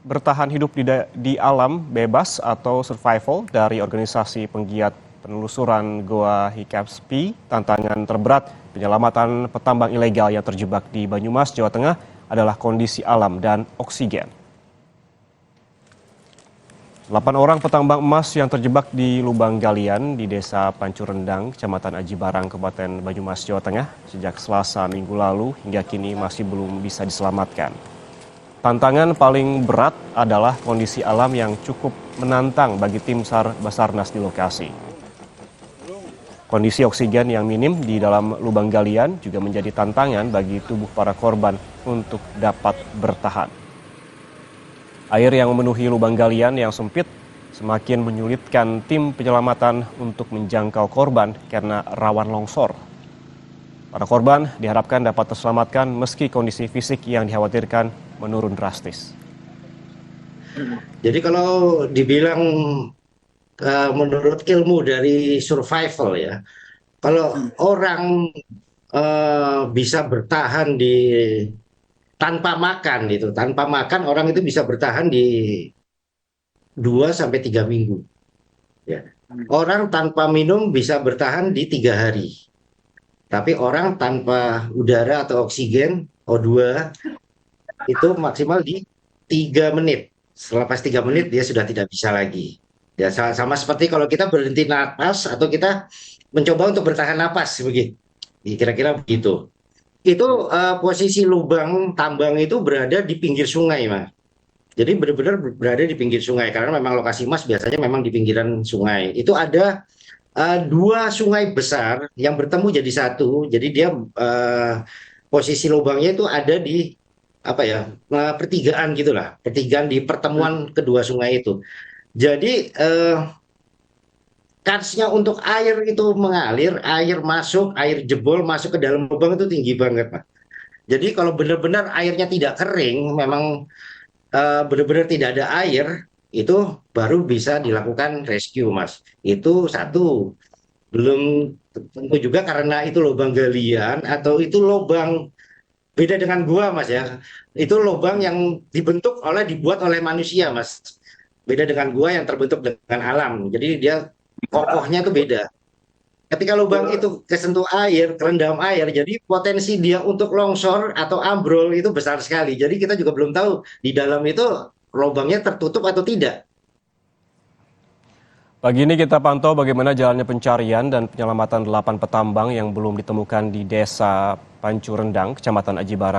bertahan hidup di alam bebas atau survival dari organisasi penggiat penelusuran Goa Hikapspi. Tantangan terberat penyelamatan petambang ilegal yang terjebak di Banyumas, Jawa Tengah adalah kondisi alam dan oksigen. 8 orang petambang emas yang terjebak di lubang galian di Desa Pancurendang, Kecamatan Aji Barang, Kabupaten Banyumas, Jawa Tengah sejak Selasa minggu lalu hingga kini masih belum bisa diselamatkan. Tantangan paling berat adalah kondisi alam yang cukup menantang bagi tim SAR Basarnas di lokasi. Kondisi oksigen yang minim di dalam lubang galian juga menjadi tantangan bagi tubuh para korban untuk dapat bertahan. Air yang memenuhi lubang galian yang sempit semakin menyulitkan tim penyelamatan untuk menjangkau korban karena rawan longsor. Para korban diharapkan dapat terselamatkan meski kondisi fisik yang dikhawatirkan menurun drastis. Jadi kalau dibilang menurut ilmu dari survival ya, kalau orang bisa bertahan tanpa makan orang itu bisa bertahan di 2 sampai 3 minggu. Ya. Orang tanpa minum bisa bertahan di 3 hari. Tapi orang tanpa udara atau oksigen O2 itu maksimal di 3 menit. Setelah pas 3 menit dia sudah tidak bisa lagi. Ya sama seperti kalau kita berhenti napas atau kita mencoba untuk bertahan napas begitu. Kira-kira begitu. Itu posisi lubang tambang itu berada di pinggir sungai, Mas. Jadi benar-benar berada di pinggir sungai karena memang lokasi Mas biasanya memang di pinggiran sungai. Itu ada 2 sungai besar yang bertemu jadi satu. Jadi dia posisi lubangnya itu ada di pertigaan gitulah, pertigaan di pertemuan kedua sungai itu. Jadi kansnya untuk air itu mengalir, air masuk, air jebol masuk ke dalam lubang itu tinggi banget, Pak. Jadi kalau benar-benar airnya tidak kering, memang benar-benar tidak ada air, itu baru bisa dilakukan rescue, Mas. Itu satu. Belum tentu juga karena itu lubang galian atau itu lubang beda dengan gua, Mas ya. Itu lubang yang dibuat oleh manusia, Mas. Beda dengan gua yang terbentuk dengan alam. Jadi dia kokohnya itu beda. Ketika lubang itu kesentuh air, kerendam air, jadi potensi dia untuk longsor atau ambrol itu besar sekali. Jadi kita juga belum tahu di dalam itu lubangnya tertutup atau tidak. Pagi ini kita pantau bagaimana jalannya pencarian dan penyelamatan 8 petambang yang belum ditemukan di Desa Pancurendang, Kecamatan Aji Barang.